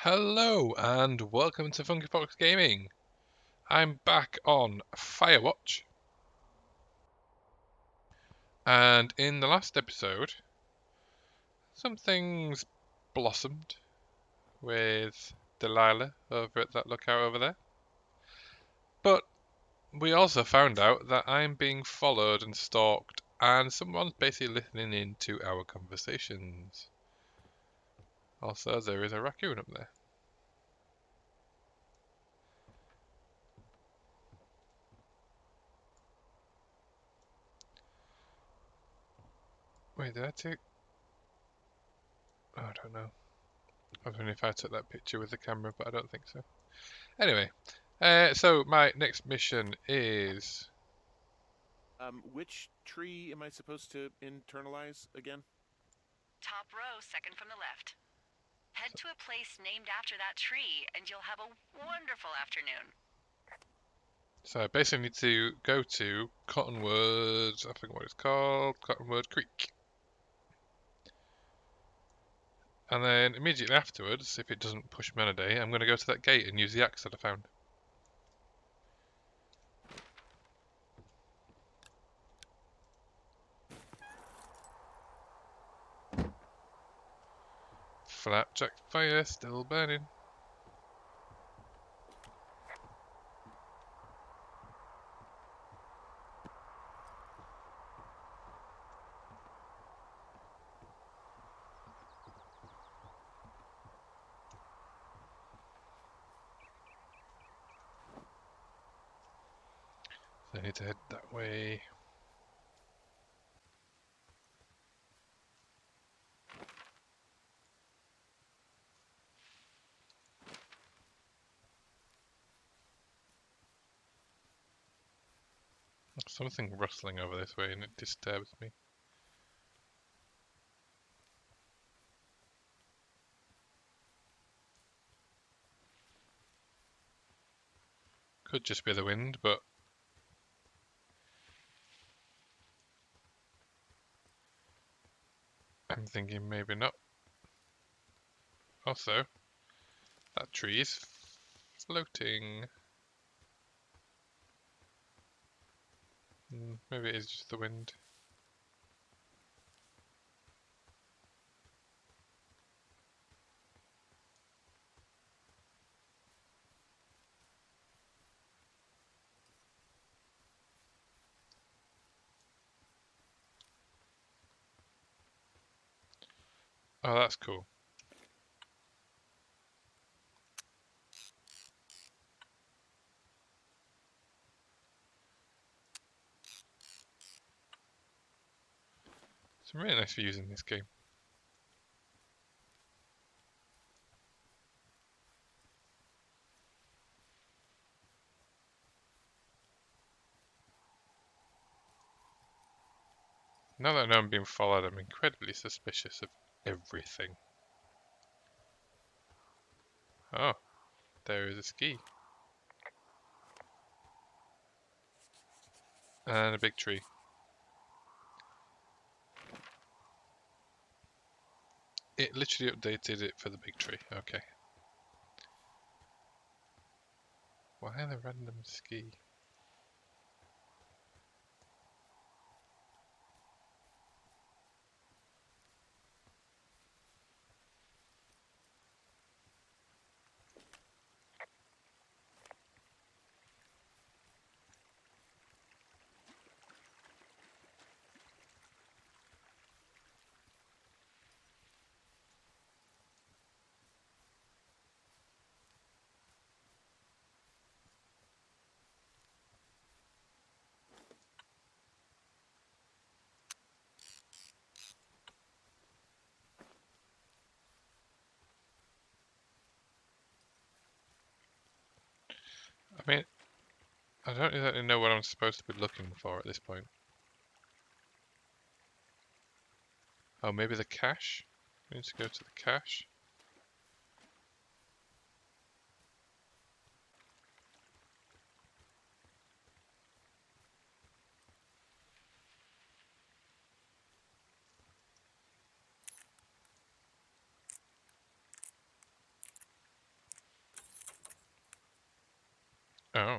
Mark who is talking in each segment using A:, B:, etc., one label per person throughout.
A: Hello and welcome to Funkyfox Gaming. I'm back on Firewatch, and in the last episode, some things blossomed with Delilah over at that lookout over there. But we also found out that I'm being followed and stalked, and someone's basically listening in to our conversations. Also, there is a raccoon up there. Wait, did I take... Oh, I don't know. I was wondering if I took that picture with the camera, but I don't think so. Anyway, so my next mission is...
B: Which tree am I supposed to internalize again?
C: Top row, second from the left. Head to a place named after that tree, and you'll have a wonderful afternoon.
A: So I basically need to go to Cottonwood, I forget what it's called, Cottonwood Creek. And then immediately afterwards, if it doesn't push me on a day, I'm going to go to that gate and use the axe that I found. Flapjack fire still burning. So I need to head that way. There's something rustling over this way and it disturbs me. Could just be the wind, but I'm thinking maybe not. Also, that tree is floating. Maybe it is just the wind. Oh, that's cool. It's really nice views in this game. Now that I know I'm being followed, I'm incredibly suspicious of everything. Oh, there is a ski. And a big tree. It literally updated it for the big tree. Okay. Why the random ski? I mean, I don't exactly know what I'm supposed to be looking for at this point. Oh, maybe the cache? We need to go to the cache. Oh.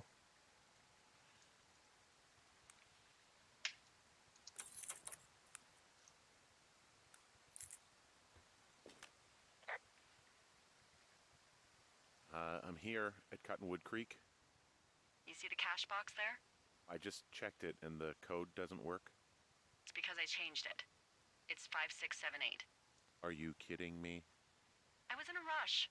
B: I'm here at Cottonwood Creek.
C: You see the cash box there?
B: I just checked it and the code doesn't work.
C: It's because I changed it. It's 5678.
B: Are you kidding me?
C: I was in a rush.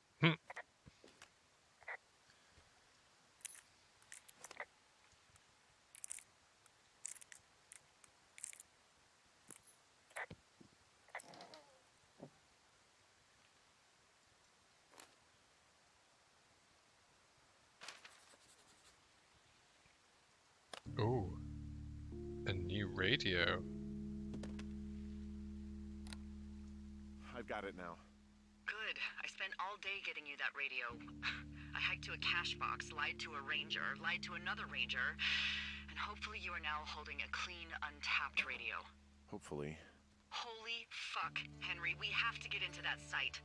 A: Ooh. A new radio.
B: I've got it now.
C: Good. I spent all day getting you that radio. I hiked to a cash box, lied to a ranger, lied to another ranger, and hopefully you are now holding a clean, untapped radio.
B: Hopefully.
C: Holy fuck, Henry, we have to get into that site.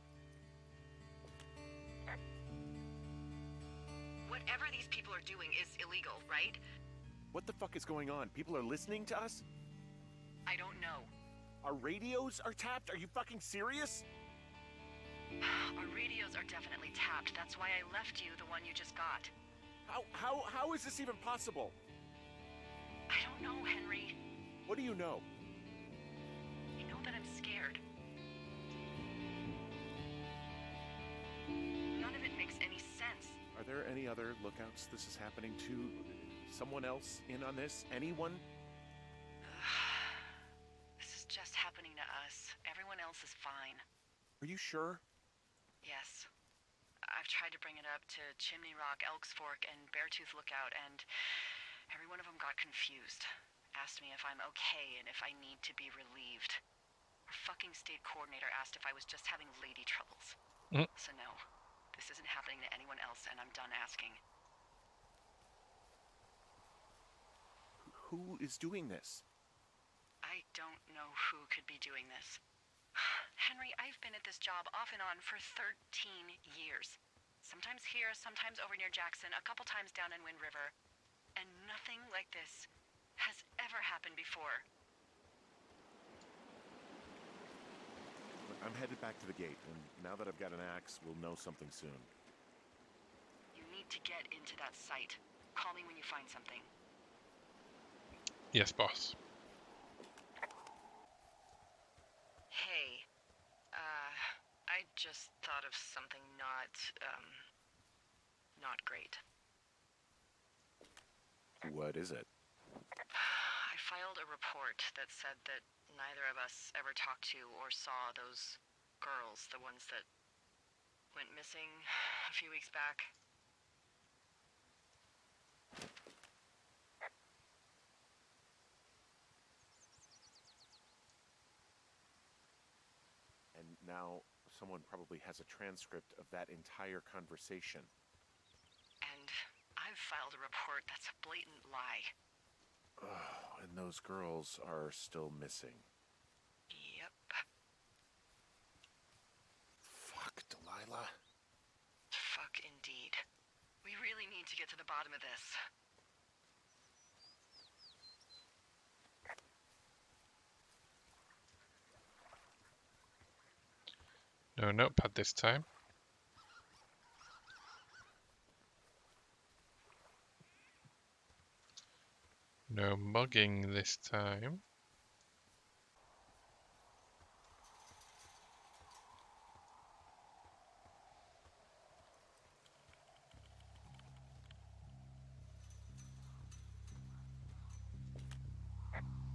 C: Whatever these people are doing is illegal, right?
B: What the fuck is going on? People are listening to us?
C: I don't know.
B: Our radios are tapped? Are you fucking serious?
C: Our radios are definitely tapped. That's why I left you the one you just got.
B: How is this even possible?
C: I don't know, Henry.
B: What do you know?
C: I know that I'm scared. None of it makes any sense.
B: Are there any other lookouts this is happening to? Someone else in on this? Anyone?
C: This is just happening to us. Everyone else is fine.
B: Are you sure?
C: Yes. I've tried to bring it up to Chimney Rock, Elks Fork, and Beartooth Lookout, and every one of them got confused. Asked me if I'm okay and if I need to be relieved. Our fucking state coordinator asked if I was just having lady troubles. So no, this isn't happening to anyone else, and I'm done asking.
B: Who is doing this?
C: I don't know who could be doing this. Henry, I've been at this job off and on for 13 years. Sometimes here, sometimes over near Jackson, a couple times down in Wind River. And nothing like this has ever happened before.
B: I'm headed back to the gate, and now that I've got an axe, we'll know something soon.
C: You need to get into that site. Call me when you find something.
A: Yes, boss.
C: Hey, I just thought of something not great.
B: What is it?
C: I filed a report that said that neither of us ever talked to or saw those girls, the ones that went missing a few weeks back.
B: And now someone probably has a transcript of that entire conversation.
C: And I've filed a report that's a blatant lie.
B: Oh, and those girls are still missing.
C: Yep.
B: Fuck, Delilah.
C: Fuck indeed. We really need to get to the bottom of this.
A: No notepad this time. No mugging this time.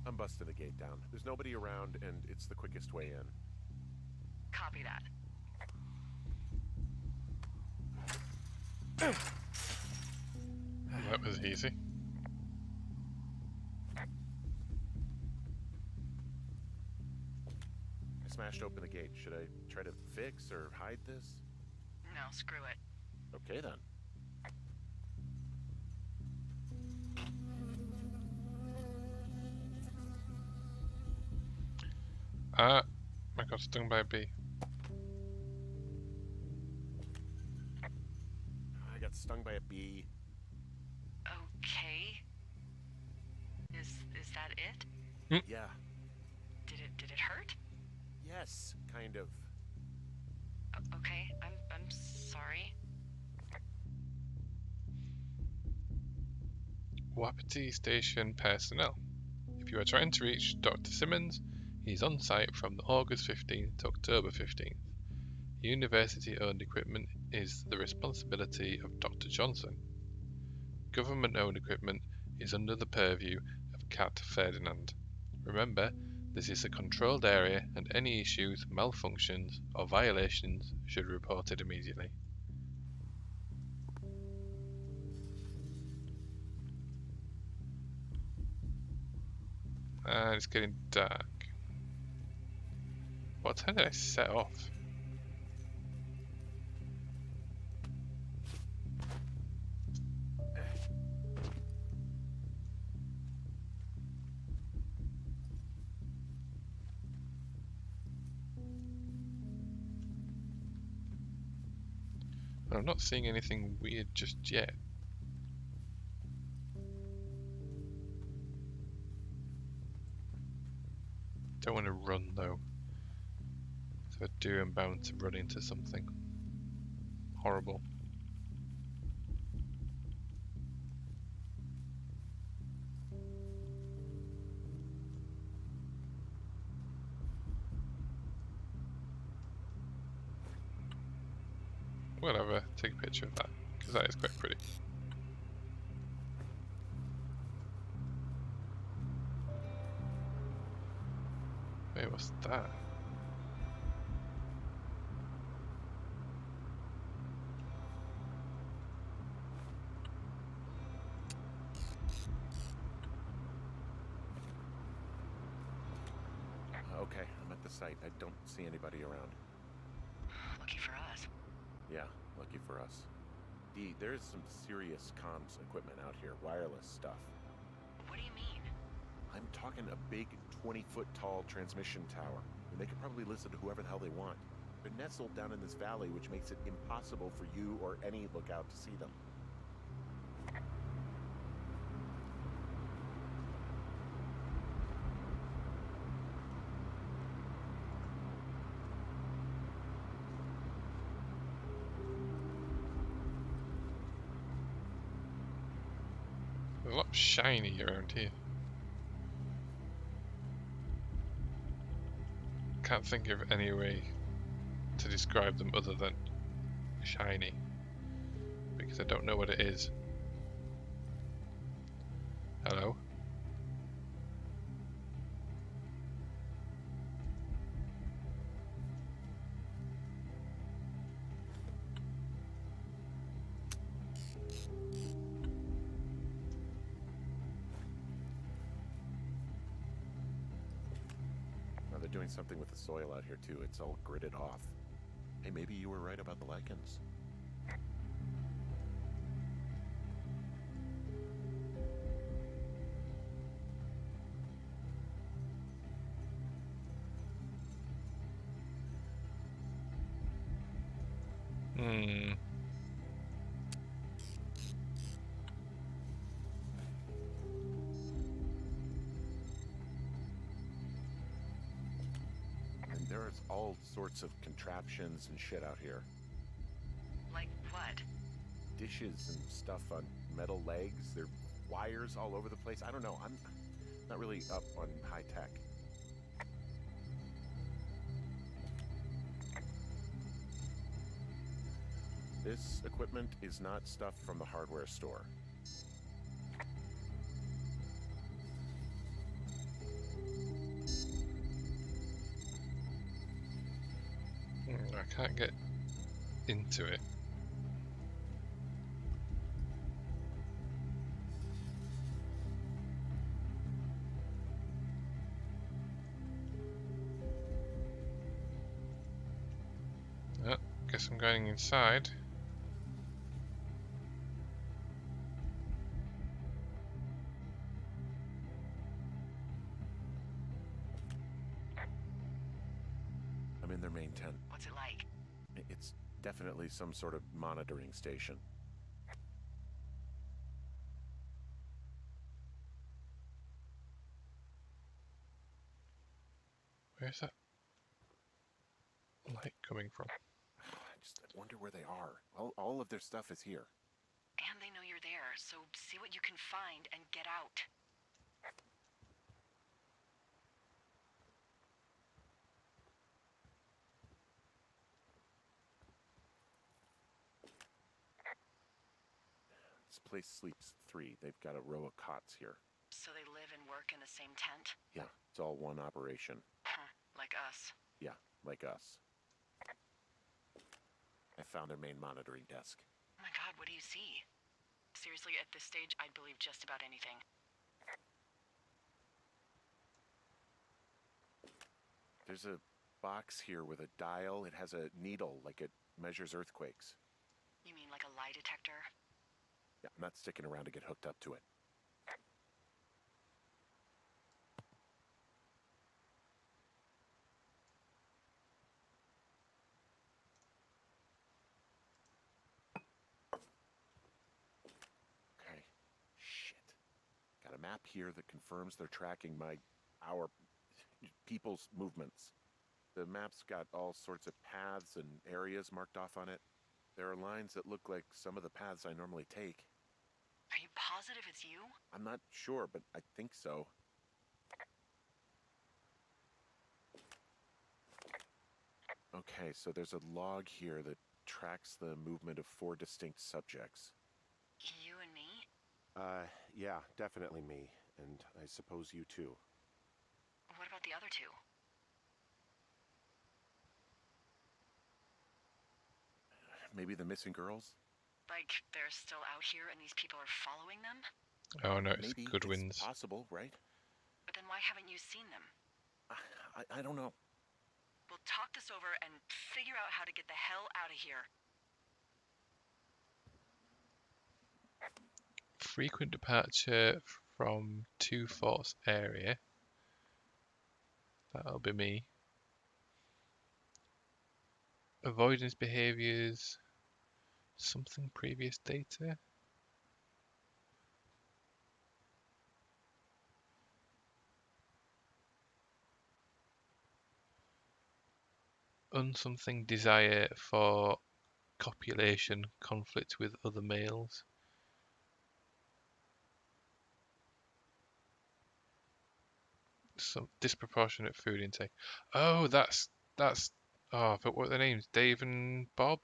B: I'm busting the gate down. There's nobody around, and it's the quickest way in.
C: Copy that.
A: That was easy.
B: I smashed open the gate. Should I try to fix or hide this?
C: No, screw it.
B: Okay, then.
A: Ah, I got stung by a bee.
B: I got stung by a bee.
C: that it?
B: Yeah.
C: Did it hurt?
B: Yes, kind of.
C: Okay, I'm sorry.
A: Wapiti Station personnel. If you are trying to reach Dr. Simmons, he is on site from August 15th to October 15th. University-owned equipment is the responsibility of Dr. Johnson. Government-owned equipment is under the purview of Cat Ferdinand. Remember, this is a controlled area and any issues, malfunctions, or violations should be reported immediately. And it's getting dark. What time did I set off? I'm not seeing anything weird just yet. Don't want to run though. If I do, I'm bound to run into something horrible. Whatever, take a picture of that, because that is quite pretty. Wait, what's that?
B: Okay, I'm at the site. I don't see anybody around.
C: Lucky for us.
B: Yeah, lucky for us. Dee, there's some serious comms equipment out here, wireless stuff.
C: What do you mean?
B: I'm talking a big 20-foot tall transmission tower, and they could probably listen to whoever the hell they want. They're nestled down in this valley, which makes it impossible for you or any lookout to see them.
A: There's a lot of shiny around here. Can't think of any way to describe them other than shiny, because I don't know what it is. Hello?
B: Now they're doing something with the soil out here too. It's all gridded off. Hey, maybe you were right about the lichens. And there's all sorts of contraptions and shit out here.
C: Like what?
B: Dishes and stuff on metal legs. There are wires all over the place. I don't know. I'm not really up on high tech. This equipment is not stuff from the hardware store.
A: I can't get into it. Oh, guess I'm going inside.
B: I'm in their main tent.
C: What's it like?
B: It's definitely some sort of monitoring station.
A: Where's that light coming from?
B: I wonder where they are. All of their stuff is here.
C: And they know you're there, so see what you can find and get out.
B: This place sleeps 3. They've got a row of cots here.
C: So they live and work in the same tent?
B: Yeah, it's all one operation.
C: Huh, like us.
B: Yeah, like us. I found their main monitoring desk.
C: Oh my god, what do you see? Seriously, at this stage, I'd believe just about anything.
B: There's a box here with a dial. It has a needle, like it measures earthquakes.
C: You mean like a lie detector?
B: Yeah, I'm not sticking around to get hooked up to it. Okay. Shit. Got a map here that confirms they're tracking our people's movements. The map's got all sorts of paths and areas marked off on it. There are lines that look like some of the paths I normally take.
C: Are you positive it's you?
B: I'm not sure, but I think so. Okay, so there's a log here that tracks the movement of 4 distinct subjects.
C: You and me?
D: Yeah, definitely me. And I suppose you too.
C: What about the other two?
B: Maybe the missing girls?
C: Like, they're still out here and these people are following them?
A: Oh no, it's
B: Maybe
A: Goodwin's.
B: it's possible, right?
C: But then why haven't you seen them?
B: I don't know.
C: We'll talk this over and figure out how to get the hell out of here.
A: Frequent departure from 2 Forts area. That'll be me. Avoidance behaviors. Something previous data. Unsomething desire for copulation, conflict with other males. Some disproportionate food intake. Oh, that's oh, but what are their names? Dave and Bob?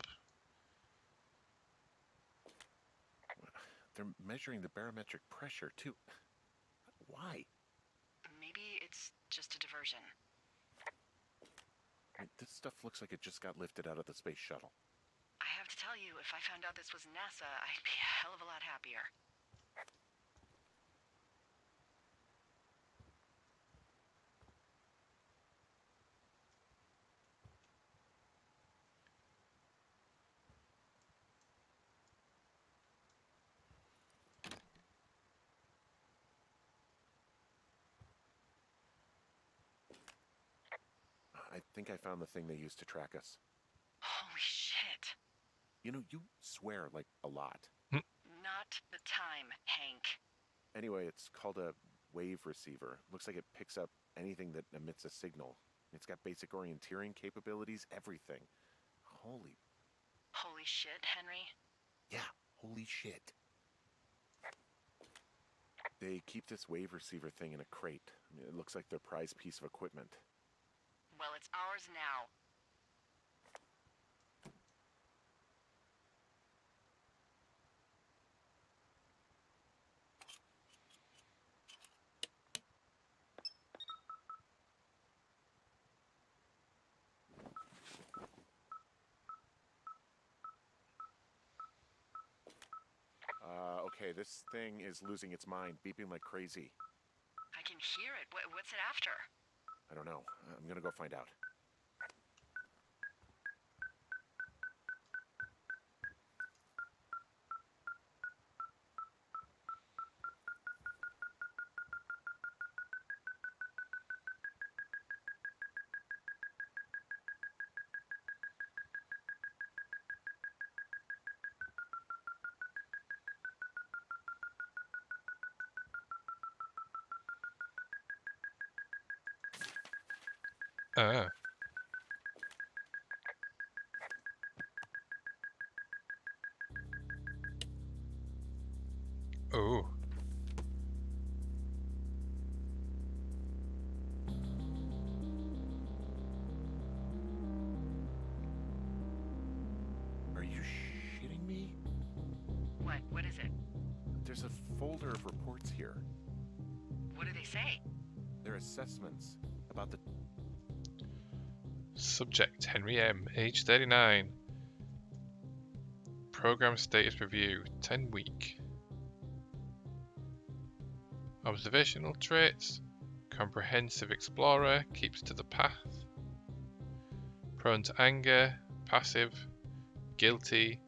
B: They're measuring the barometric pressure, too. Why?
C: Maybe it's just a diversion.
B: I mean, this stuff looks like it just got lifted out of the space shuttle.
C: I have to tell you, if I found out this was NASA, I'd be a hell of a lot happier.
B: I think I found the thing they used to track us.
C: Holy shit.
B: You know, you swear, like, a lot.
C: Not the time, Hank.
B: Anyway, it's called a wave receiver. Looks like it picks up anything that emits a signal. It's got basic orienteering capabilities, everything. Holy
C: shit, Henry.
B: Yeah, holy shit. They keep this wave receiver thing in a crate. I mean, it looks like their prized piece of equipment.
C: Well, it's ours now.
B: Okay, this thing is losing its mind, beeping like crazy.
C: I can hear it. What's it after?
B: I don't know. I'm gonna go find out.
A: Ah. Oh.
B: Are you shitting me?
C: What? What is it?
B: There's a folder of reports here.
C: What do they say?
B: They're assessments about the...
A: Subject Henry M, age 39. Program status review 10 week. Observational traits. Comprehensive explorer, keeps to the path. Prone to anger, passive, guilty,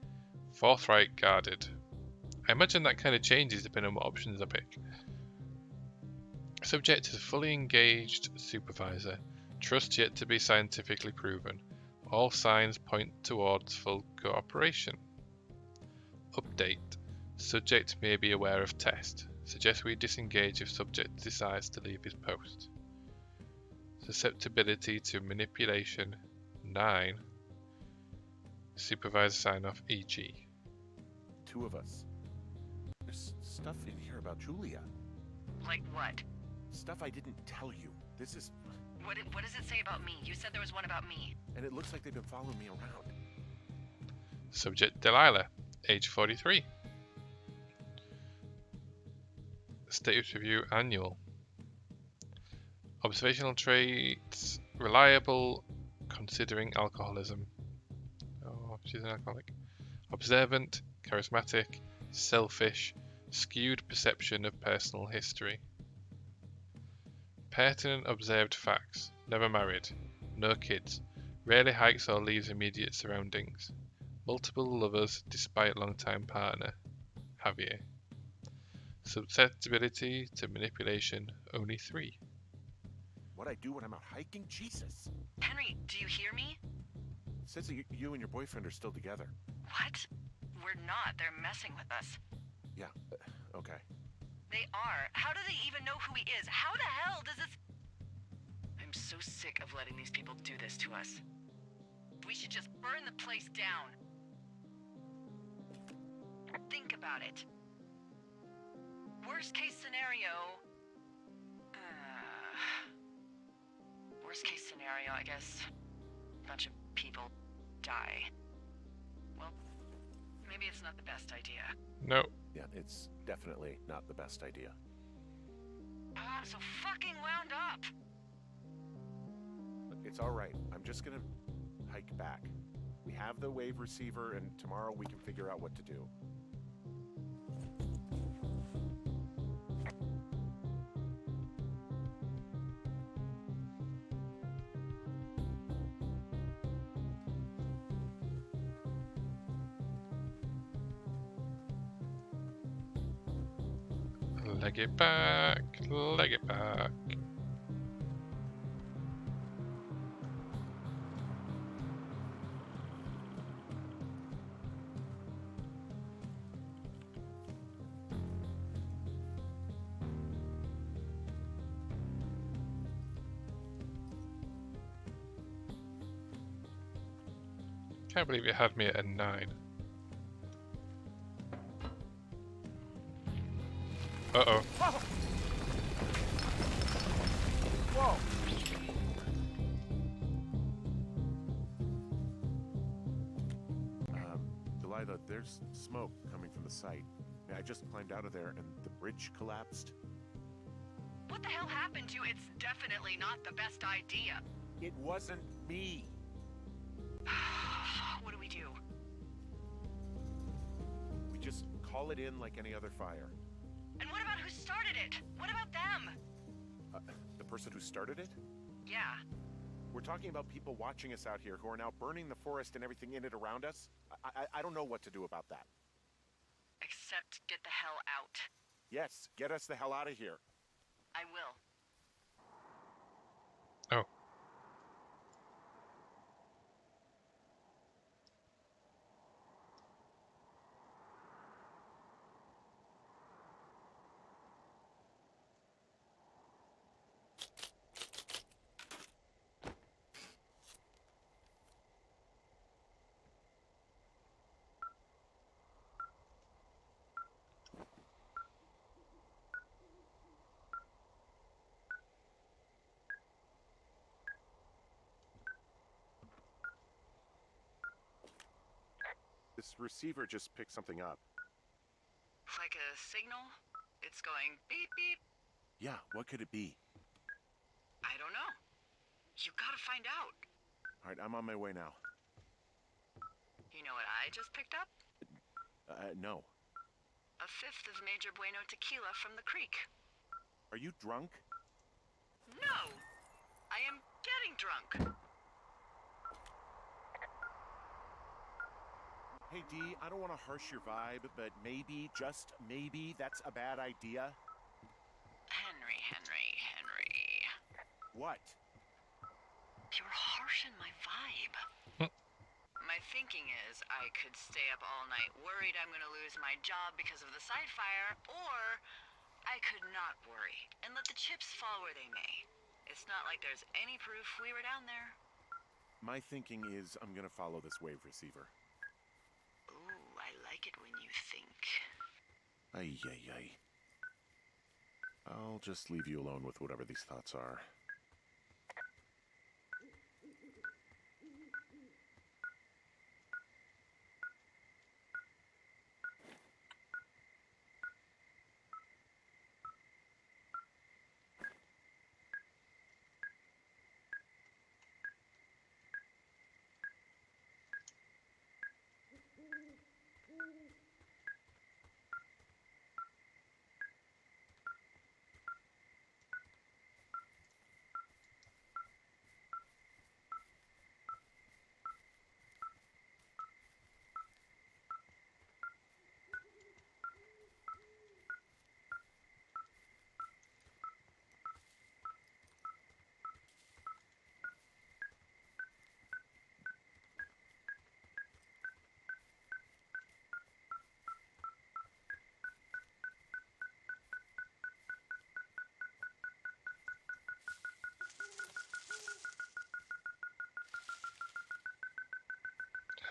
A: forthright, guarded. I imagine that kind of changes depending on what options I pick. Subject is a fully engaged supervisor. Trust yet to be scientifically proven. All signs point towards full cooperation. Update. Subject may be aware of test. Suggest we disengage if subject decides to leave his post. Susceptibility to manipulation 9. Supervisor sign off EG.
B: 2 of us. There's stuff in here about Julia.
C: Like what?
B: Stuff I didn't tell you. This is...
C: What does it say about me? You said there was one about me.
B: And it looks like they've been following me around.
A: Subject Delilah, age 43. Status review annual. Observational traits reliable, considering alcoholism. Oh, she's an alcoholic. Observant, charismatic, selfish, skewed perception of personal history. Pertinent observed facts. Never married. No kids. Rarely hikes or leaves immediate surroundings. Multiple lovers despite long-time partner. Javier. Susceptibility to manipulation only 3.
B: What I do when I'm out hiking? Jesus.
C: Henry, do you hear me?
B: It says that you and your boyfriend are still together.
C: What? We're not. They're messing with us.
B: Yeah, okay.
C: They are. How do they even know who he is? How the hell does this... I'm so sick of letting these people do this to us. We should just burn the place down. Think about it. Worst case scenario... worst case scenario, I guess. A bunch of people die. Well, maybe it's not the best idea.
A: No.
B: Yeah, it's definitely not the best idea.
C: I'm so fucking wound up!
B: It's all right. I'm just gonna hike back. We have the wave receiver, and tomorrow we can figure out what to do.
A: Leg it back, leg it back. Can't believe it had me at a 9. Uh-oh.
B: Whoa! Delilah, there's smoke coming from the site. I just climbed out of there and the bridge collapsed.
C: What the hell happened to you? It's definitely not the best idea.
B: It wasn't me.
C: What do we do?
B: We just call it in like any other fire.
C: And what about who started it? What about them?
B: The person who started it?
C: Yeah.
B: We're talking about people watching us out here who are now burning the forest and everything in it around us. I don't know what to do about that.
C: Except get the hell out.
B: Yes, get us the hell out of here.
C: I will.
A: Oh.
D: This receiver just picked something up.
C: Like a signal? It's going beep beep.
B: Yeah, what could it be?
C: I don't know. You gotta find out.
B: All right, I'm on my way now.
C: You know what I just picked up?
B: No.
C: A fifth of Major Bueno tequila from the creek.
B: Are you drunk?
C: No! I am getting drunk.
B: Hey, Dee, I don't want to harsh your vibe, but maybe, just maybe, that's a bad idea.
C: Henry.
B: What?
C: You're harshing my vibe. My thinking is I could stay up all night worried I'm gonna lose my job because of the side fire, or I could not worry and let the chips fall where they may. It's not like there's any proof we were down there.
B: My thinking is I'm gonna follow this wave receiver.
C: Ooh, I like it when you think.
B: Ay. I'll just leave you alone with whatever these thoughts are.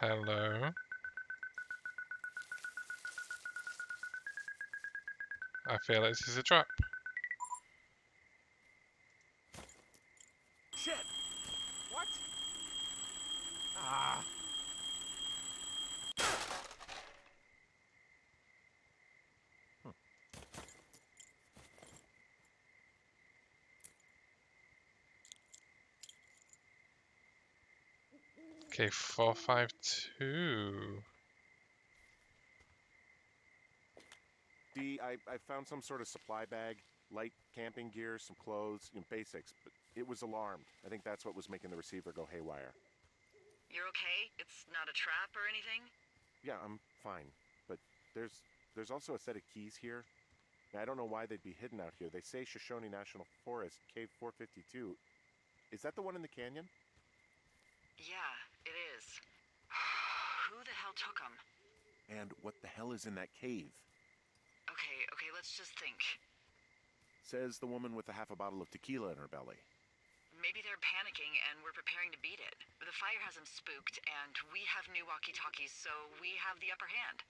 A: Hello. I feel like this is a trap.
B: Shit! What? Ah!
A: Okay, 452.
D: Dee, I found some sort of supply bag, light camping gear, some clothes, basics, but it was alarmed. I think that's what was making the receiver go haywire.
C: You're okay? It's not a trap or anything?
D: Yeah, I'm fine, but there's also a set of keys here. Now, I don't know why they'd be hidden out here. They say Shoshone National Forest, Cave 452. Is that the one in the canyon?
C: Yeah, it is. Who the hell took them?
B: And what the hell is in that cave?
C: Okay, let's just think.
B: Says the woman with a half a bottle of tequila in her belly.
C: Maybe they're panicking and we're preparing to beat it. The fire has them spooked, and we have new walkie-talkies, so we have the upper hand.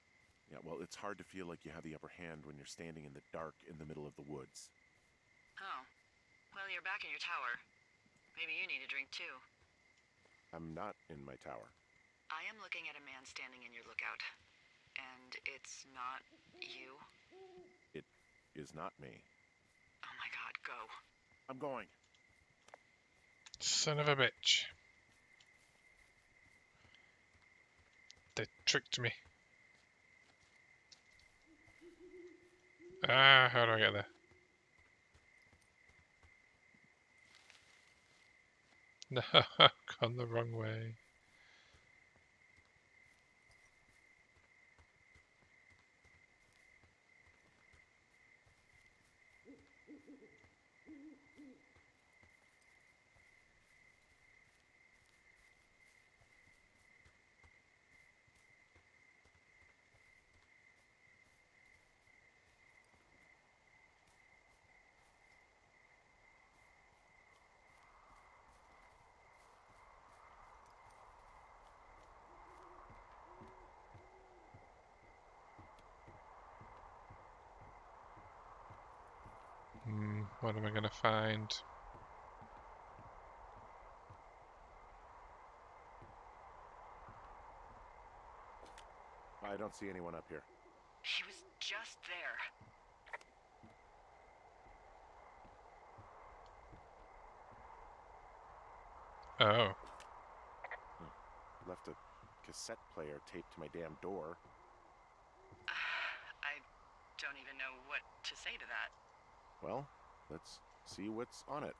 B: Yeah, well, it's hard to feel like you have the upper hand when you're standing in the dark in the middle of the woods.
C: Oh. Well, you're back in your tower. Maybe you need a drink, too.
D: I'm not in my tower.
C: I am looking at a man standing in your lookout. And it's not you?
D: It is not me.
C: Oh my god, go.
B: I'm going.
A: Son of a bitch. They tricked me. Ah, how do I get there? No, gone the wrong way. What am I going to find?
B: I don't see anyone up here.
C: He was just there.
A: Oh.
B: Left a cassette player taped to my damn door.
C: I don't even know what to say to that.
B: Well, let's see what's on it.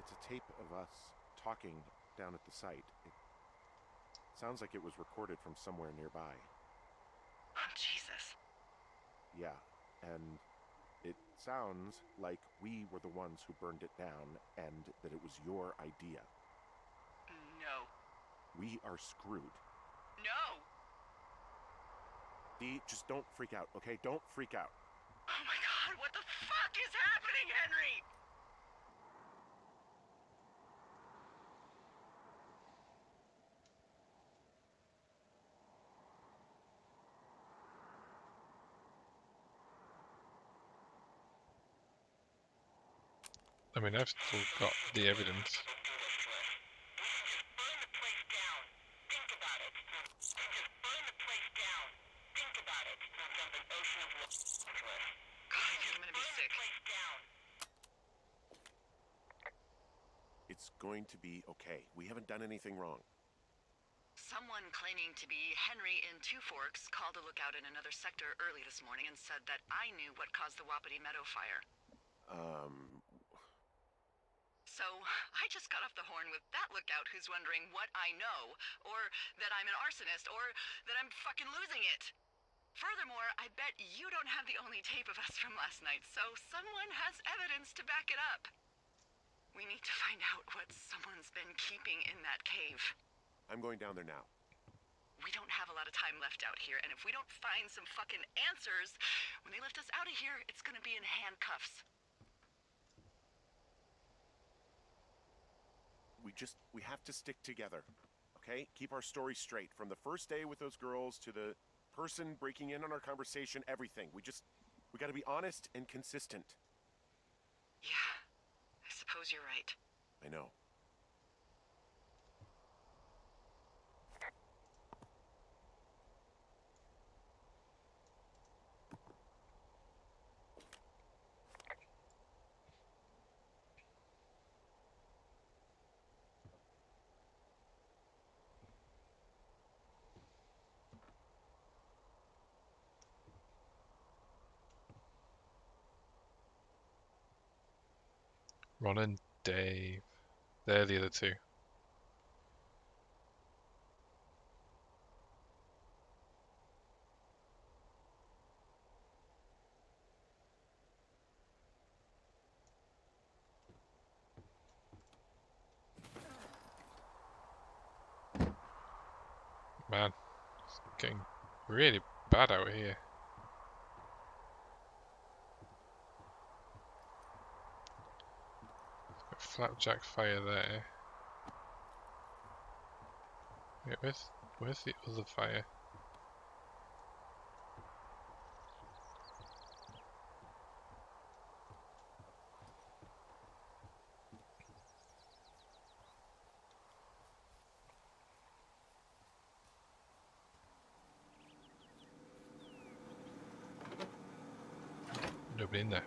B: It's a tape of us talking down at the site. It sounds like it was recorded from somewhere nearby.
C: Oh, Jesus.
B: Yeah, and it sounds like we were the ones who burned it down and that it was your idea.
C: No.
B: We are screwed.
C: No!
B: Dee, just don't freak out, okay? Don't freak out.
C: Oh my God, what the fuck is happening, Henry?
A: I mean, I've still got the evidence.
C: God, I'm gonna be sick.
B: It's going to be okay. We haven't done anything wrong.
C: Someone claiming to be Henry in Two Forks called a lookout in another sector early this morning and said that I knew what caused the Wapiti Meadow fire. So I just got off the horn with that lookout who's wondering what I know, or that I'm an arsonist, or that I'm fucking losing it. Furthermore, I bet you don't have the only tape of us from last night, so someone has evidence to back it up. We need to find out what someone's been keeping in that cave.
B: I'm going down there now.
C: We don't have a lot of time left out here, and if we don't find some fucking answers, when they lift us out of here, it's gonna be in handcuffs.
B: We have to stick together, okay? Keep our story straight. From the first day with those girls to the person breaking in on our conversation, everything. We gotta be honest and consistent.
C: Yeah, I suppose you're right.
B: I know.
A: Ron and Dave. They're the other two. Man, it's getting really bad out here. Got flapjack fire there. Wait, where's the other fire? Nobody in there.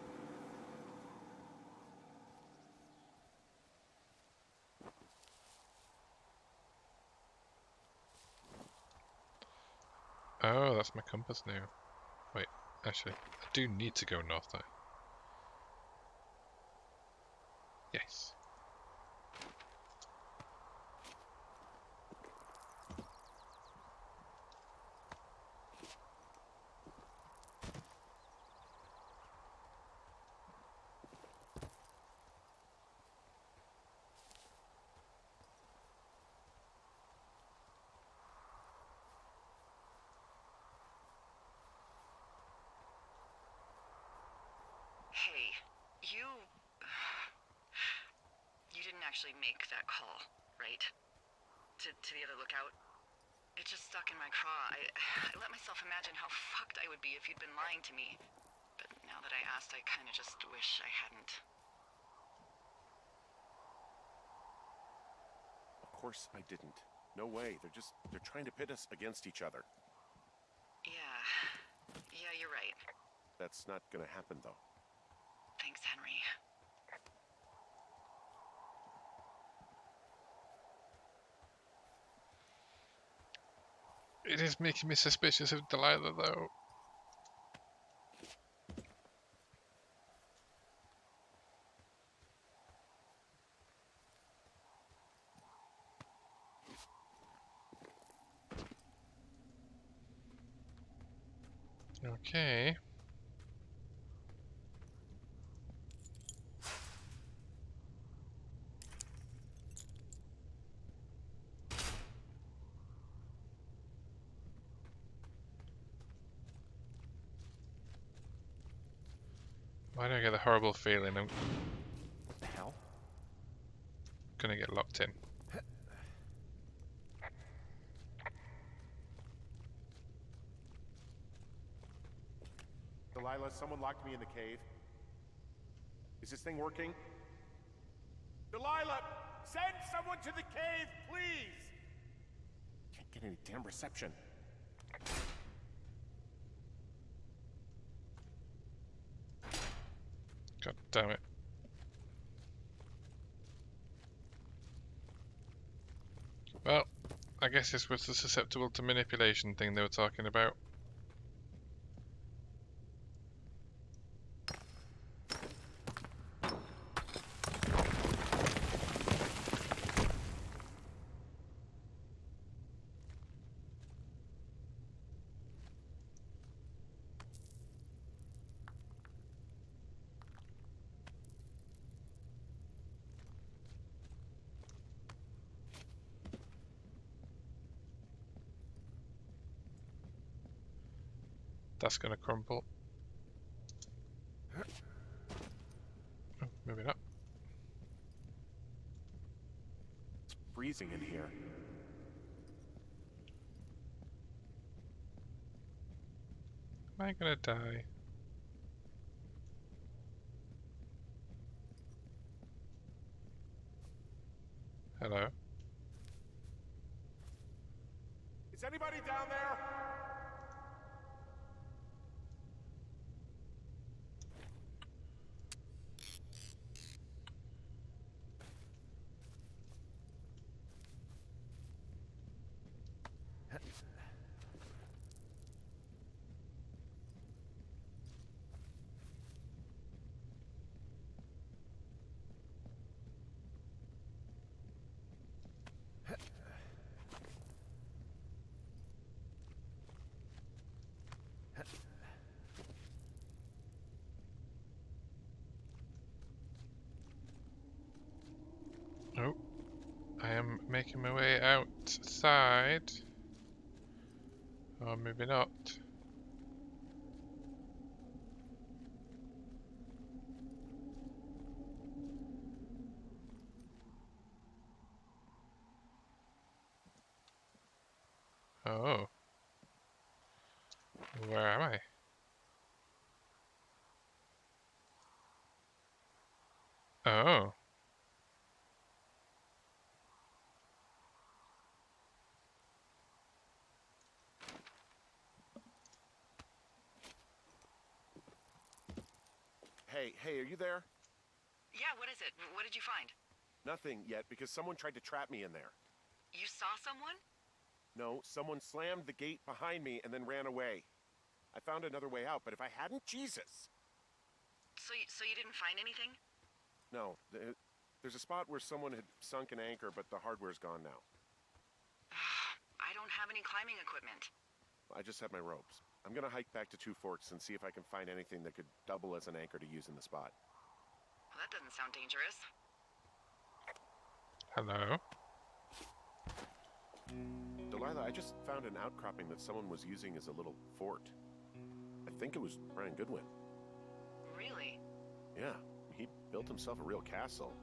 A: Oh, that's my compass now. Wait, actually, I do need to go north though. Yes.
C: actually make that call, right? To the other lookout. It just stuck in my craw. I let myself imagine how fucked I would be if you'd been lying to me. But now that I asked, I kind of just wish I hadn't.
B: Of course I didn't. No way. They're trying to pit us against each other.
C: Yeah, you're right.
B: That's not gonna happen, though.
C: Thanks, Henry.
A: It is making me suspicious of Delilah, though. Okay. Why do I get the horrible feeling I'm
B: What the hell?
A: gonna get locked in?
B: Delilah, someone locked me in the cave. Is this thing working? Delilah! Send someone to the cave, please! Can't get any damn reception.
A: God damn it. Well, I guess this was the susceptible to manipulation thing they were talking about. That's gonna crumple. Oh, maybe not.
B: It's freezing in here.
A: Am I gonna die? Hello?
B: Is anybody down there?
A: Oh, I am making my way outside. Or maybe not. Oh. Where am I? Oh.
B: Hey, are you there?
C: Yeah, what is it? What did you find?
B: Nothing yet, because someone tried to trap me in there.
C: You saw someone?
B: No, someone slammed the gate behind me and then ran away. I found another way out, but if I hadn't, Jesus!
C: So you didn't find anything?
B: No, there's a spot where someone had sunk an anchor, but the hardware's gone now.
C: I don't have any climbing equipment.
B: I just have my ropes. I'm gonna hike back to Two Forks and see if I can find anything that could double as an anchor to use in the spot.
C: Well, that doesn't sound dangerous.
A: Hello?
B: Delilah, I just found an outcropping that someone was using as a little fort. I think it was Brian Goodwin.
C: Really?
B: Yeah, he built himself a real castle.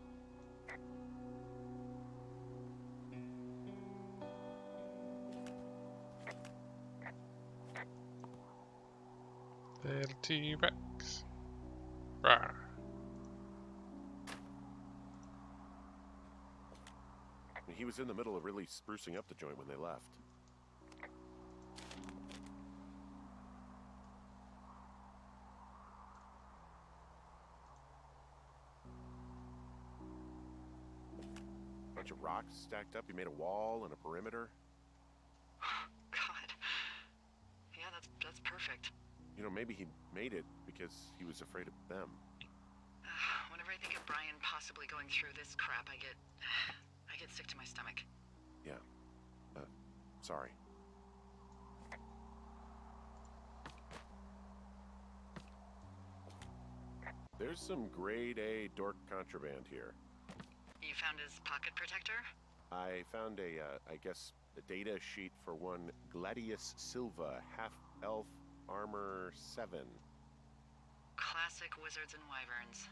A: Little T-Rex. Rawr.
B: He was in the middle of really sprucing up the joint when they left. Bunch of rocks stacked up. He made a wall and a perimeter.
C: God. Yeah, that's perfect.
B: You know, maybe he made it because he was afraid of them.
C: Whenever I think of Brian possibly going through this crap, I get sick to my stomach.
B: Yeah. Sorry. There's some grade A dork contraband here.
C: You found his pocket protector?
B: I found I guess, a data sheet for one Gladius Silva, half-elf armor 7.
C: Classic wizards and wyverns.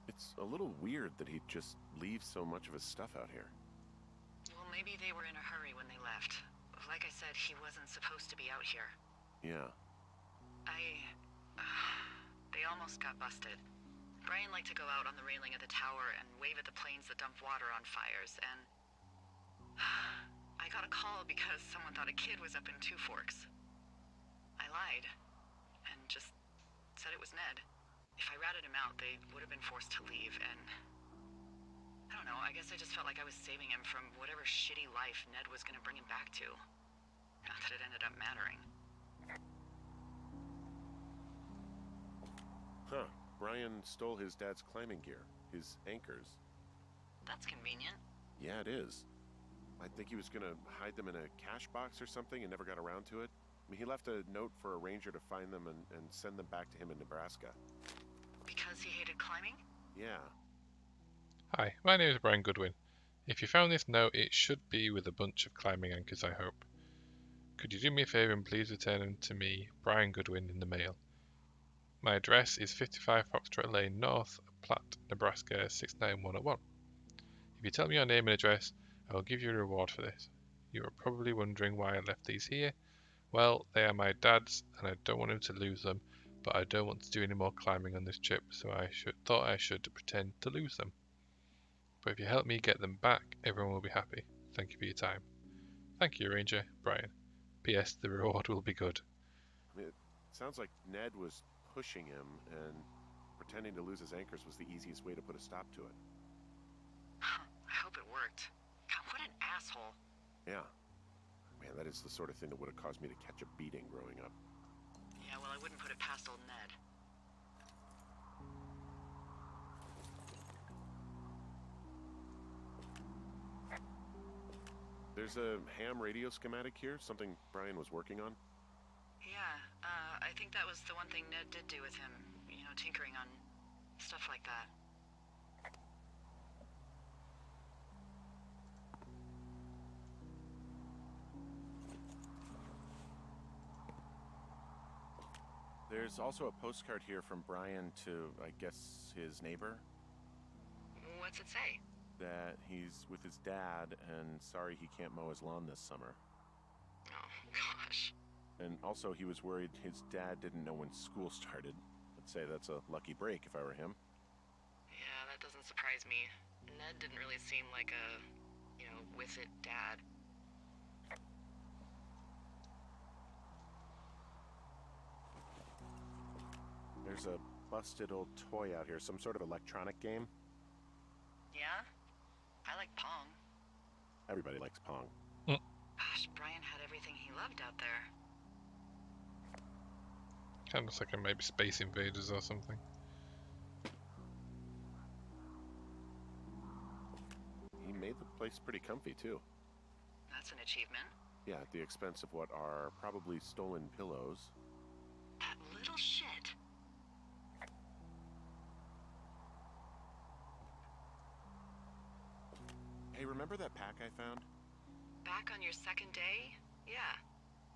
B: It's a little weird that he'd just leave so much of his stuff out here.
C: Well, maybe they were in a hurry when they left. Like I said, he wasn't supposed to be out here.
B: Yeah.
C: They almost got busted. Brian liked to go out on the railing of the tower and wave at the planes that dumped water on fires, and I got a call because someone thought a kid was up in Two Forks. I lied, and just said it was Ned. If I ratted him out, they would have been forced to leave, and I don't know, I guess I just felt like I was saving him from whatever shitty life Ned was gonna bring him back to. Not that it ended up mattering.
B: Huh. Brian stole his dad's climbing gear, his anchors.
C: That's convenient.
B: Yeah, it is. I think he was gonna hide them in a cash box or something and never got around to it. I mean, he left a note for a ranger to find them and send them back to him in Nebraska.
C: Because he hated climbing?
B: Yeah.
A: Hi, my name is Brian Goodwin. If you found this note, it should be with a bunch of climbing anchors, I hope. Could you do me a favour and please return them to me, Brian Goodwin, in the mail? My address is 55 Foxtrot Lane North, Platte, Nebraska 69101. If you tell me your name and address, I will give you a reward for this. You are probably wondering why I left these here. Well, they are my dad's, and I don't want him to lose them, but I don't want to do any more climbing on this trip, so I thought I should pretend to lose them. But if you help me get them back, everyone will be happy. Thank you for your time. Thank you, Ranger. Brian. P.S. The reward will be good.
B: I mean, it sounds like Ned was pushing him, and pretending to lose his anchors was the easiest way to put a stop to it.
C: I hope it worked. God, what an asshole.
B: Yeah. Man, that is the sort of thing that would have caused me to catch a beating growing up.
C: Yeah, well, I wouldn't put it past old Ned.
B: There's a ham radio schematic here, something Brian was working on.
C: Yeah, I think that was the one thing Ned did do with him. You know, tinkering on stuff like that.
B: There's also a postcard here from Brian to, I guess, his neighbor.
C: What's it say?
B: That he's with his dad and sorry he can't mow his lawn this summer.
C: Oh, gosh.
B: And also he was worried his dad didn't know when school started. I'd say that's a lucky break if I were him.
C: Yeah, that doesn't surprise me. Ned didn't really seem like a, with it dad.
B: There's a busted old toy out here, some sort of electronic game.
C: Yeah? I like Pong.
B: Everybody likes Pong.
C: Gosh, Brian had everything he loved out there.
A: Kind of looks like maybe Space Invaders or something.
B: He made the place pretty comfy, too.
C: That's an achievement.
B: Yeah, at the expense of what are probably stolen pillows.
C: That little shit.
B: Hey, remember that pack I found?
C: Back on your second day? Yeah.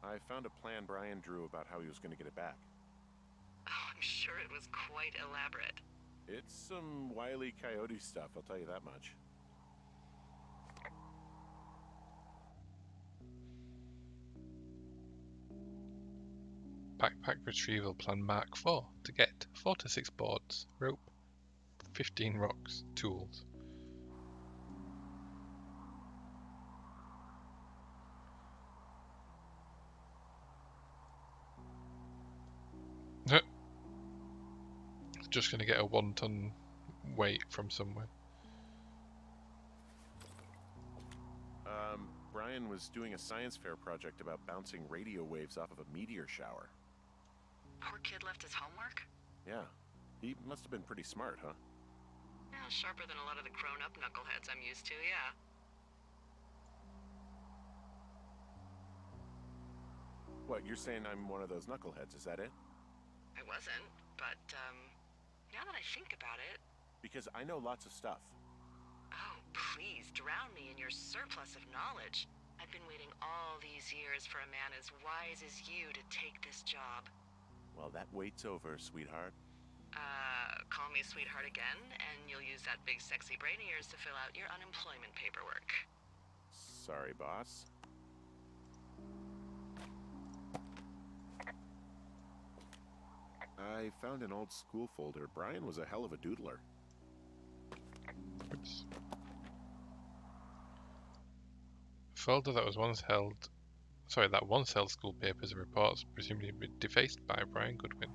B: I found a plan Brian drew about how he was going to get it back.
C: Oh, I'm sure it was quite elaborate.
B: It's some Wile E. Coyote stuff, I'll tell you that much.
A: Backpack retrieval plan Mark 4 to get 4 to 6 boards, rope, 15 rocks, tools. Just going to get a 1 ton weight from somewhere.
B: Brian was doing a science fair project about bouncing radio waves off of a meteor shower.
C: Poor kid left his homework?
B: Yeah. He must have been pretty smart, huh?
C: Yeah, sharper than a lot of the grown-up knuckleheads I'm used to, yeah.
B: What, you're saying I'm one of those knuckleheads, is that it?
C: I wasn't, but, now that I think about it...
B: Because I know lots of stuff.
C: Oh, please, drown me in your surplus of knowledge. I've been waiting all these years for a man as wise as you to take this job.
B: Well, that wait's over, sweetheart.
C: Call me sweetheart again, and you'll use that big sexy brain of yours to fill out your unemployment paperwork.
B: Sorry, boss. I found an old school folder. Brian was a hell of a doodler.
A: Oops. Folder that once held school papers and reports, presumably defaced by Brian Goodwin.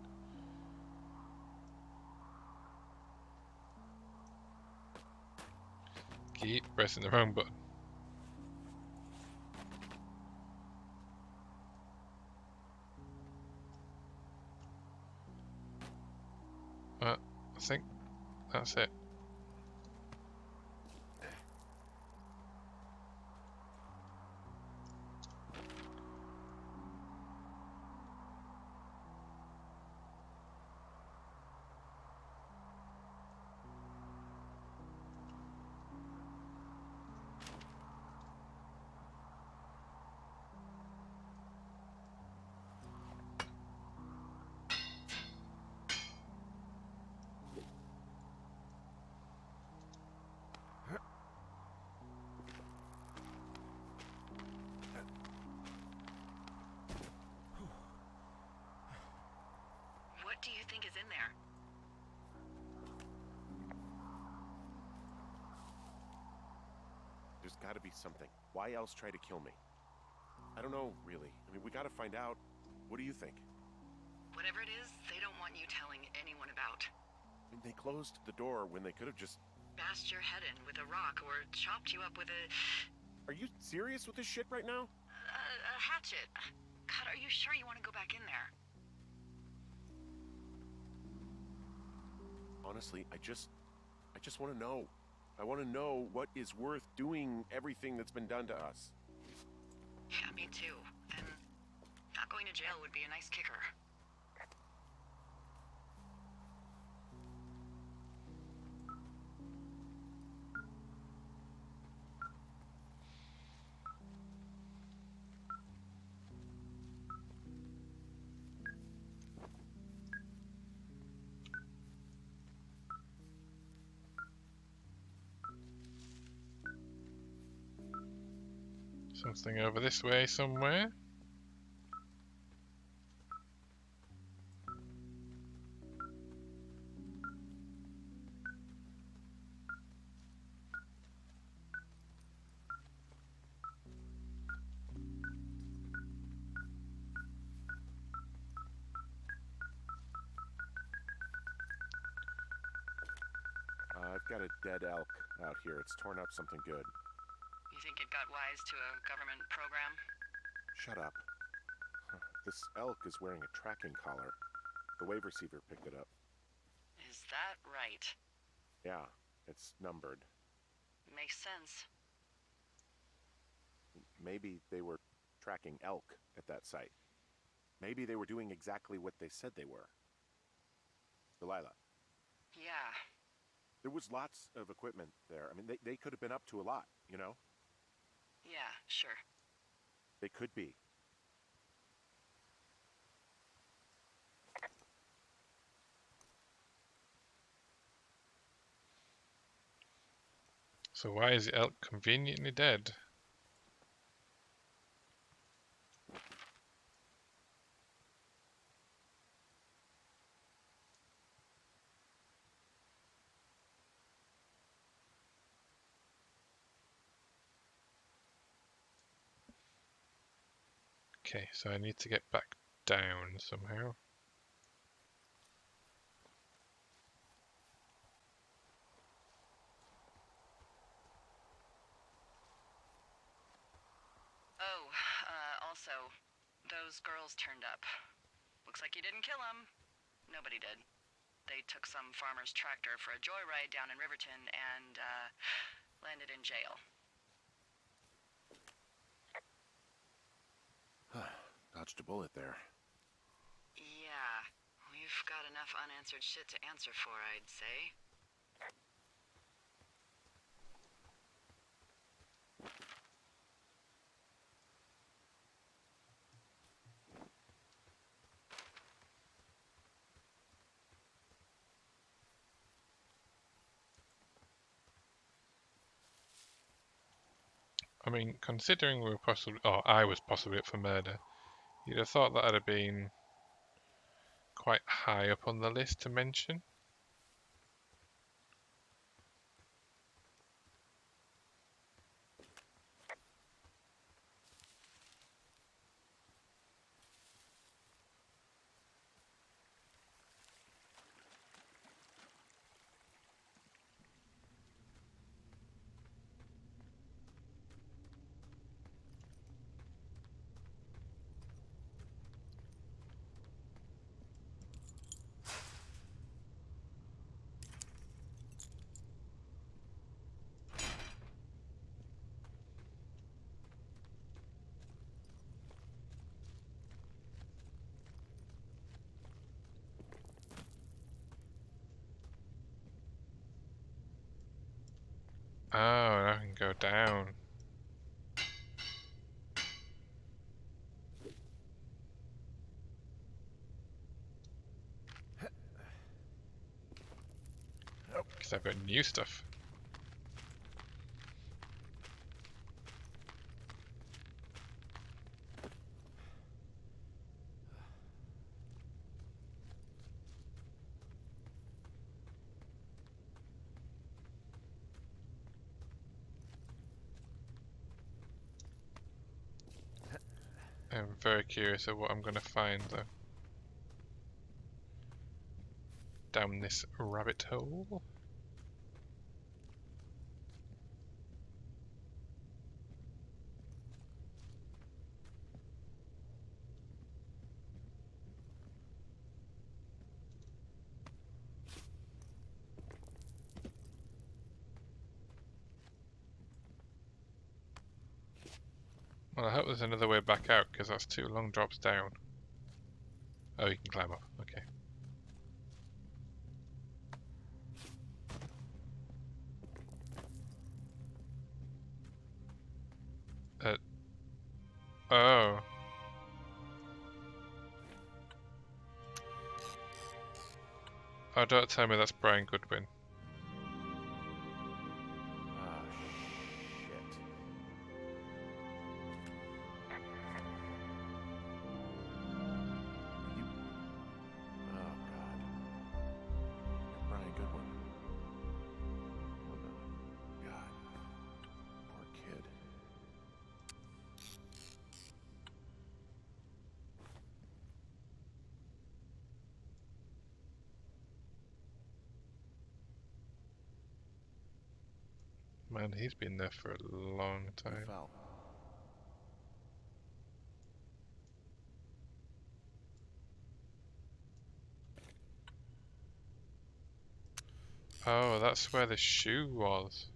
A: Keep pressing the wrong button. I think that's it.
C: What do you think is in there?
B: There's gotta be something. Why else try to kill me? I don't know, really. I mean, we gotta find out. What do you think?
C: Whatever it is, they don't want you telling anyone about.
B: I mean, they closed the door when they could have just...
C: Bashed your head in with a rock or chopped you up with a
B: Are you serious with this shit right now?
C: hatchet. God, are you sure you want to go back in there?
B: Honestly, I just want to know. I want to know what is worth doing everything that's been done to us.
C: Yeah, me too. And not going to jail would be a nice kicker.
A: Something over this way somewhere.
B: I've got a dead elk out here. It's torn up something good.
C: You think it got wise to a government program?
B: Shut up. This elk is wearing a tracking collar. The wave receiver picked it up.
C: Is that right?
B: Yeah, it's numbered.
C: Makes sense.
B: Maybe they were tracking elk at that site. Maybe they were doing exactly what they said they were. Delilah,
C: Yeah.
B: there was lots of equipment there. I mean, they could have been up to a lot, you know?
C: Yeah, sure.
B: They could be.
A: So why is the elk conveniently dead? Okay, so I need to get back down somehow.
C: Oh, also, those girls turned up. Looks like you didn't kill them. Nobody did. They took some farmer's tractor for a joyride down in Riverton and, landed in jail.
B: Dodged a bullet there.
C: Yeah, we've got enough unanswered shit to answer for, I'd say.
A: I mean, considering we were possibly, or I was possibly up for murder, you'd have thought that would have been quite high up on the list to mention. Oh, I can go down. Because I've got new stuff. I'm very curious of what I'm going to find, though. Down this rabbit hole. Well, I hope there's another way back out, because that's 2 long drops down. Oh, you can climb up. Okay. Oh. Oh, don't tell me that's Brian Goodwin.
D: Ah, shit.
B: You... Oh, God. You're Brian Goodwin. Oh, no. God. Poor kid.
A: Man, he's been there for a long
B: He
A: time.
B: fell.
A: Oh, that's where the shoe was.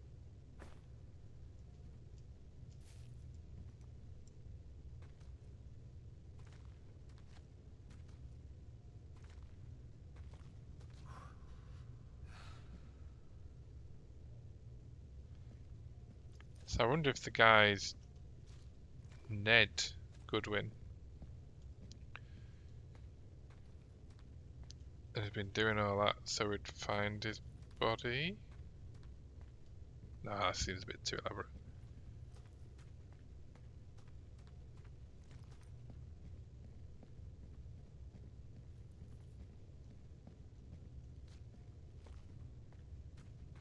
A: So I wonder if the guy's Ned Goodwin has been doing all that so we'd find his body. Nah, that seems a bit too elaborate.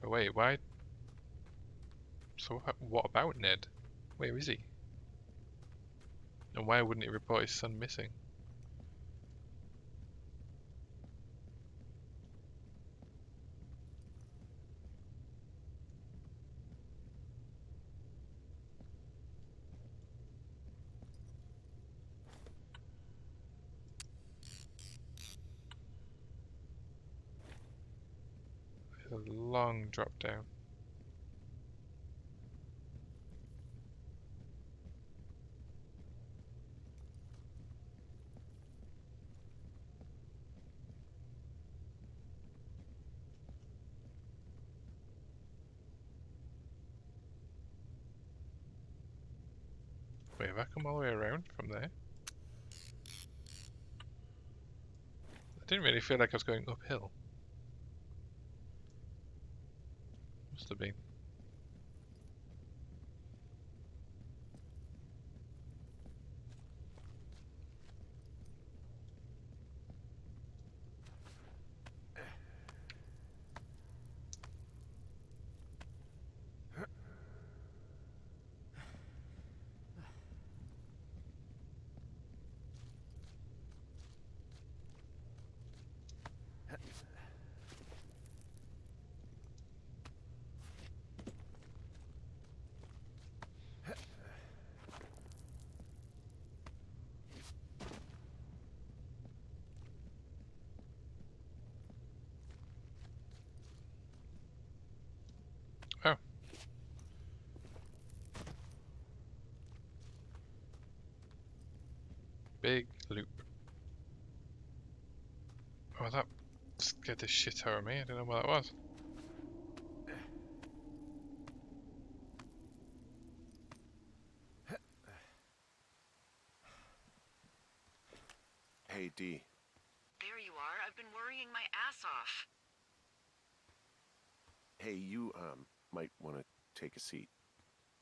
A: But wait, why? So what about Ned? Where is he? And why wouldn't he report his son missing? There's a long drop down. Wait, have I come all the way around from there? I didn't really feel like I was going uphill. Must have been. Oh. Big loop. Oh, that scared the shit out of me. I don't know what that was.
B: Hey, D.
C: There you are. I've been worrying my ass off.
B: Hey, you, might want to take a seat.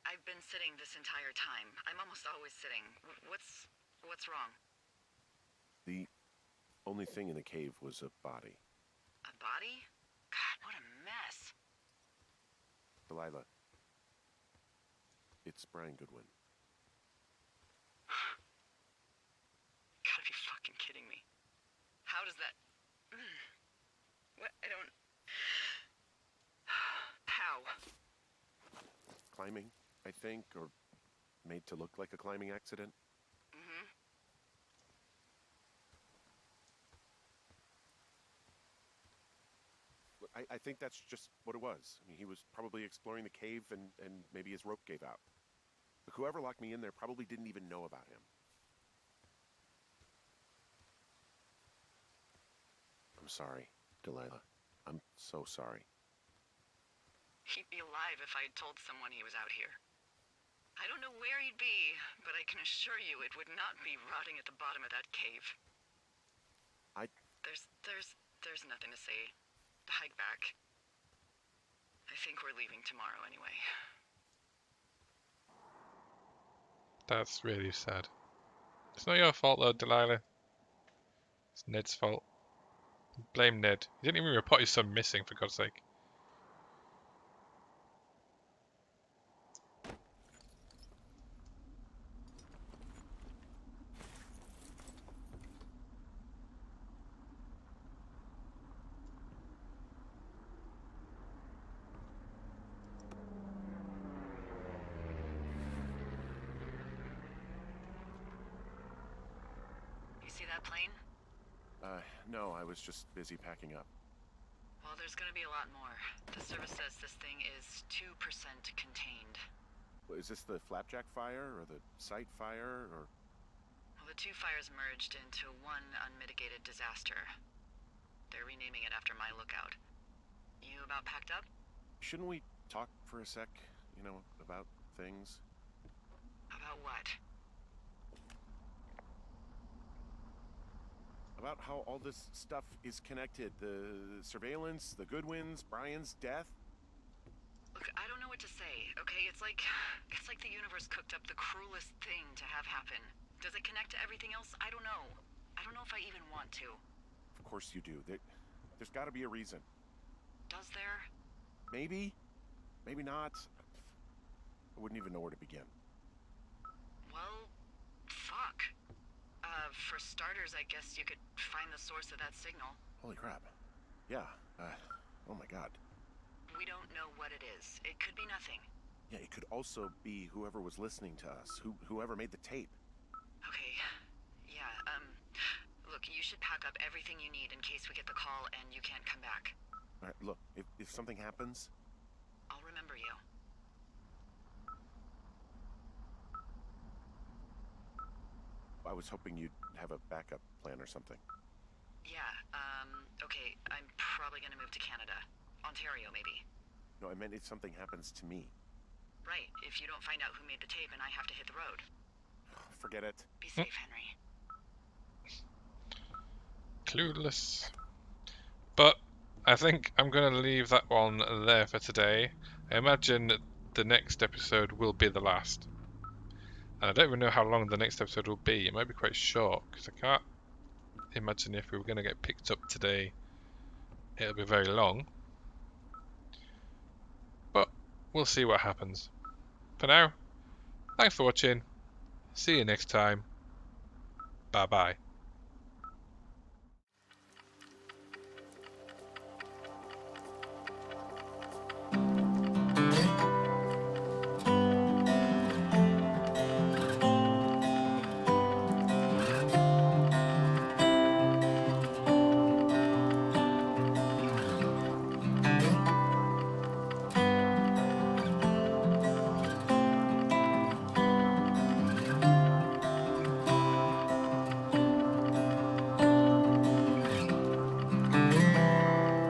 C: I've been sitting this entire time. I'm almost always sitting. What's wrong?
B: The only thing in the cave was a body.
C: A body? God, what a mess.
B: Delilah. It's Brian Goodwin.
C: Gotta be fucking kidding me. How does that... What? I don't... How?
B: Climbing, I think, or made to look like a climbing accident.
C: Mm-hmm.
B: Look, I think that's just what it was. I mean, he was probably exploring the cave and maybe his rope gave out. Look, whoever locked me in there probably didn't even know about him. I'm sorry, Delilah. I'm so sorry.
C: He'd be alive if I had told someone he was out here. I don't know where he'd be, but I can assure you it would not be rotting at the bottom of that cave. There's nothing to say. Hike back. I think we're leaving tomorrow anyway.
A: That's really sad. It's not your fault though, Delilah. It's Ned's fault. Blame Ned. He didn't even report his son missing, for God's sake.
C: You see that plane?
B: No, I was just busy packing up.
C: Well, there's gonna be a lot more. The service says this thing is 2% contained.
B: Is this the Flapjack fire, or the site fire, or...?
C: Well, the two fires merged into one unmitigated disaster. They're renaming it after my lookout. You about packed up?
B: Shouldn't we talk for a sec, you know, about things?
C: About what?
B: About how all this stuff is connected. The surveillance, the Goodwins, Brian's death.
C: Look, I don't know what to say, okay? It's like the universe cooked up the cruelest thing to have happen. Does it connect to everything else? I don't know. I don't know if I even want to.
B: Of course you do. There's got to be a reason.
C: Does there?
B: Maybe. Maybe not. I wouldn't even know where to begin.
C: Well, fuck. For starters, I guess you could find the source of that signal.
B: Holy crap. Yeah. Oh my god.
C: We don't know what it is. It could be nothing.
B: Yeah, it could also be whoever was listening to us, whoever made the tape.
C: Okay. Yeah, look, you should pack up everything you need in case we get the call and you can't come back.
B: All right, look, if something happens,
C: I'll remember you.
B: I was hoping you'd have a backup plan or something.
C: Yeah, okay, I'm probably gonna move to Canada. Ontario, maybe.
B: No, I meant if something happens to me.
C: Right, if you don't find out who made the tape and I have to hit the road.
B: Forget it.
C: Be safe, Henry.
A: Clueless. But I think I'm going to leave that one there for today. I imagine the next episode will be the last. And I don't even know how long the next episode will be. It might be quite short, because I can't imagine if we were going to get picked up today, it'll be very long. But we'll see what happens. For now, thanks for watching. See you next time. Bye bye.